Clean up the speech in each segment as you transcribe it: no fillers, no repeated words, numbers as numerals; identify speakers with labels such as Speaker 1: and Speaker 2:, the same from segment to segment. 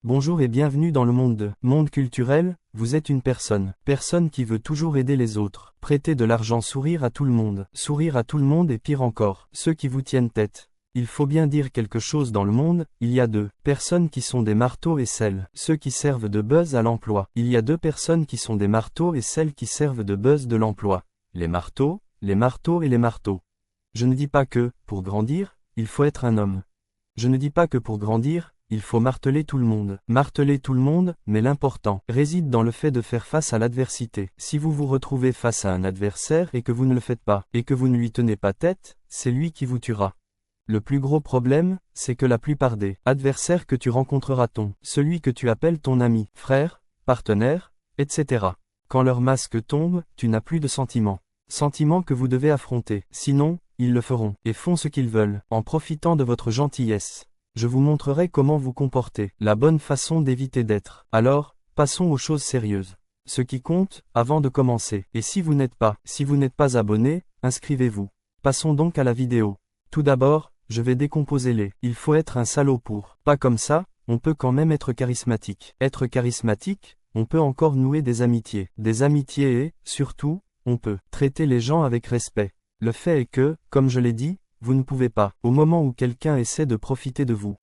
Speaker 1: Bonjour et bienvenue dans le monde monde culturel. Vous êtes une personne qui veut toujours aider les autres, prêter de l'argent, sourire à tout le monde et pire encore, ceux qui vous tiennent tête. Il faut bien dire quelque chose dans le monde, il y a deux personnes qui sont des marteaux et ceux qui servent de buzz à l'emploi. Il y a deux personnes qui sont des marteaux et celles qui servent de buzz de l'emploi. Les marteaux et les marteaux. Je ne dis pas que, pour grandir, il faut être un homme. Je ne dis pas que pour grandir, il faut marteler tout le monde, mais l'important réside dans le fait de faire face à l'adversité. Si vous vous retrouvez face à un adversaire et que vous ne le faites pas, et que vous ne lui tenez pas tête, c'est lui qui vous tuera. Le plus gros problème, c'est que la plupart des adversaires que tu rencontreras celui que tu appelles ton ami, frère, partenaire, etc. Quand leur masque tombe, tu n'as plus de sentiments. Sentiments que vous devez affronter, sinon, ils le feront, et font ce qu'ils veulent, en profitant de votre gentillesse. Je vous montrerai comment vous comporter, la bonne façon d'éviter d'être. Alors, passons aux choses sérieuses. Ce qui compte, avant de commencer, et si vous n'êtes pas abonné, inscrivez-vous. Passons donc à la vidéo. Tout d'abord, je vais décomposer il faut être un salaud pour. Pas comme ça, on peut quand même être charismatique. Être charismatique, on peut encore nouer des amitiés. Et, surtout, on peut traiter les gens avec respect. Le fait est que, comme je l'ai dit, vous ne pouvez pas, au moment où quelqu'un essaie de profiter de vous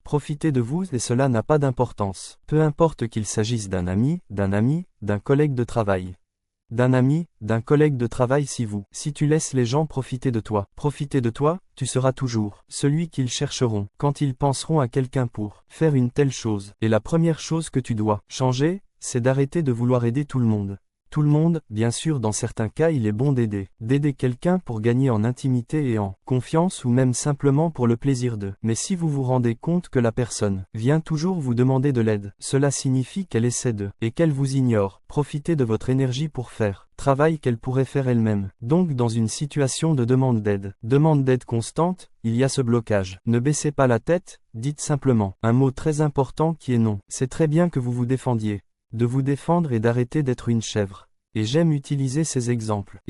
Speaker 1: et cela n'a pas d'importance. Peu importe qu'il s'agisse d'un ami, d'un collègue de travail. Si tu laisses les gens profiter de toi, tu seras toujours celui qu'ils chercheront quand ils penseront à quelqu'un pour faire une telle chose. Et la première chose que tu dois changer, c'est d'arrêter de vouloir aider tout le monde. Tout le monde, bien sûr, dans certains cas il est bon d'aider quelqu'un pour gagner en intimité et en confiance ou même simplement pour le plaisir de. Mais si vous vous rendez compte que la personne vient toujours vous demander de l'aide, cela signifie qu'elle essaie et qu'elle vous ignore. Profitez de votre énergie pour faire travail qu'elle pourrait faire elle-même. Donc dans une situation de demande d'aide constante, il y a ce blocage. Ne baissez pas la tête, dites simplement un mot très important qui est non. C'est très bien que vous vous défendiez. De vous défendre et d'arrêter d'être une chèvre. Et j'aime utiliser ces exemples.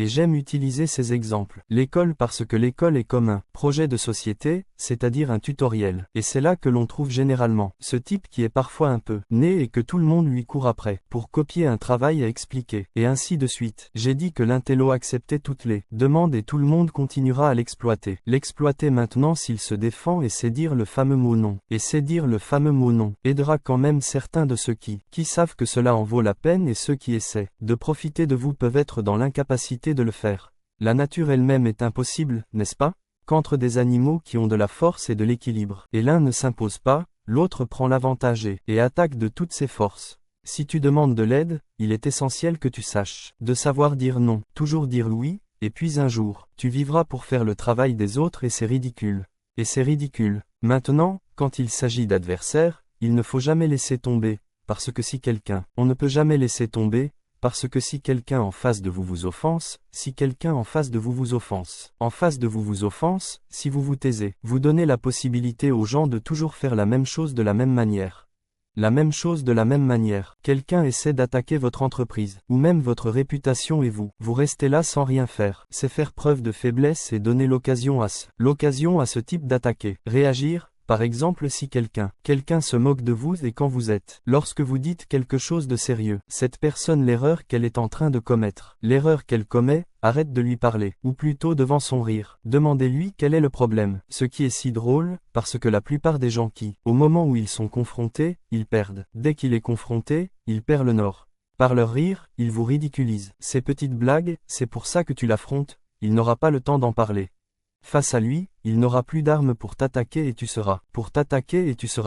Speaker 1: L'école parce que l'école est comme un projet de société, c'est-à-dire un tutoriel. Et c'est là que l'on trouve généralement ce type qui est parfois un peu né et que tout le monde lui court après, pour copier un travail à expliquer, et ainsi de suite. J'ai dit que l'intello acceptait toutes les demandes et tout le monde continuera à l'exploiter. L'exploiter maintenant s'il se défend et sait dire le fameux mot non. Aidera quand même certains de ceux qui savent que cela en vaut la peine et ceux qui essaient de profiter de vous peuvent être dans l'incapacité de le faire. La nature elle-même est impossible, n'est-ce pas? Qu'entre des animaux qui ont de la force et de l'équilibre, et l'un ne s'impose pas, l'autre prend l'avantage et attaque de toutes ses forces. Si tu demandes de l'aide, il est essentiel que tu saches de savoir dire non, toujours dire oui, et puis un jour, tu vivras pour faire le travail des autres et c'est ridicule. Maintenant, quand il s'agit d'adversaires, il ne faut jamais laisser tomber, parce que si quelqu'un en face de vous vous offense, si vous vous taisez, vous donnez la possibilité aux gens de toujours faire la même chose de la même manière. Quelqu'un essaie d'attaquer votre entreprise, ou même votre réputation et vous restez là sans rien faire. C'est faire preuve de faiblesse et donner l'occasion à ce type d'attaquer. Réagir. Par exemple si quelqu'un se moque de vous et quand vous êtes, lorsque vous dites quelque chose de sérieux, cette personne l'erreur qu'elle est en train de commettre, l'erreur qu'elle commet, arrête de lui parler, ou plutôt devant son rire, demandez-lui quel est le problème. Ce qui est si drôle, parce que la plupart des gens au moment où ils sont confrontés, ils perdent. Dès qu'il est confronté, il perd le nord. Par leur rire, ils vous ridiculisent. Ces petites blagues, c'est pour ça que tu l'affrontes, il n'aura pas le temps d'en parler. Face à lui, il n'aura plus d'armes pour t'attaquer et tu seras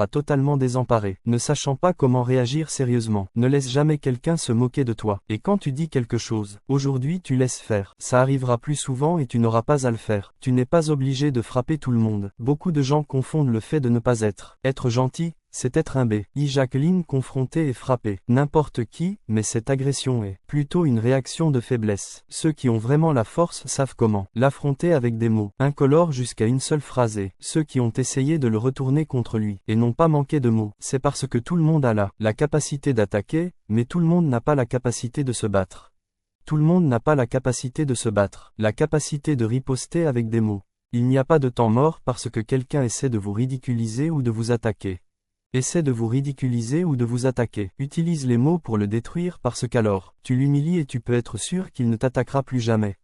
Speaker 1: totalement désemparé, ne sachant pas comment réagir sérieusement. Ne laisse jamais quelqu'un se moquer de toi. Et quand tu dis quelque chose, aujourd'hui tu laisses faire. Ça arrivera plus souvent et tu n'auras pas à le faire. Tu n'es pas obligé de frapper tout le monde. Beaucoup de gens confondent le fait de ne pas être gentil. C'est être un Jacqueline confrontée et frappée. N'importe qui, mais cette agression est plutôt une réaction de faiblesse. Ceux qui ont vraiment la force savent comment l'affronter avec des mots incolores jusqu'à une seule phrase et ceux qui ont essayé de le retourner contre lui et n'ont pas manqué de mots. C'est parce que tout le monde a la capacité d'attaquer, mais tout le monde n'a pas la capacité de se battre. La capacité de riposter avec des mots. Il n'y a pas de temps mort parce que quelqu'un essaie de vous ridiculiser ou de vous attaquer. essaie de vous ridiculiser ou de vous attaquer. Utilise les mots pour le détruire parce qu'alors, tu l'humilies et tu peux être sûr qu'il ne t'attaquera plus jamais.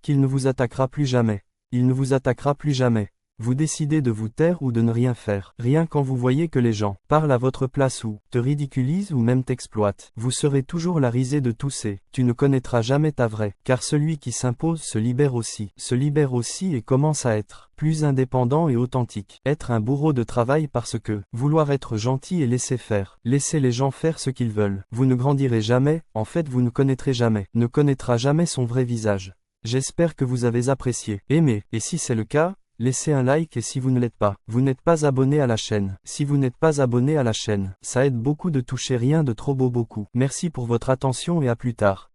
Speaker 1: Qu'il ne vous attaquera plus jamais. Il ne vous attaquera plus jamais. Vous décidez de vous taire ou de ne rien faire. Rien quand vous voyez que les gens parlent à votre place ou te ridiculisent ou même t'exploitent. Vous serez toujours la risée de tous ces. Tu ne connaîtras jamais ta vraie. Car celui qui s'impose se libère aussi et commence à être plus indépendant et authentique. Être un bourreau de travail parce que vouloir être gentil et laisser faire. Laisser les gens faire ce qu'ils veulent. Vous ne grandirez jamais, en fait vous ne connaîtrez jamais. Ne connaîtra jamais son vrai visage. J'espère que vous avez apprécié. Aimez, et si c'est le cas, laissez un like et si vous ne l'êtes pas, vous n'êtes pas abonné à la chaîne. Si vous n'êtes pas abonné à la chaîne, ça aide beaucoup de toucher rien de trop beau beaucoup. Merci pour votre attention et à plus tard.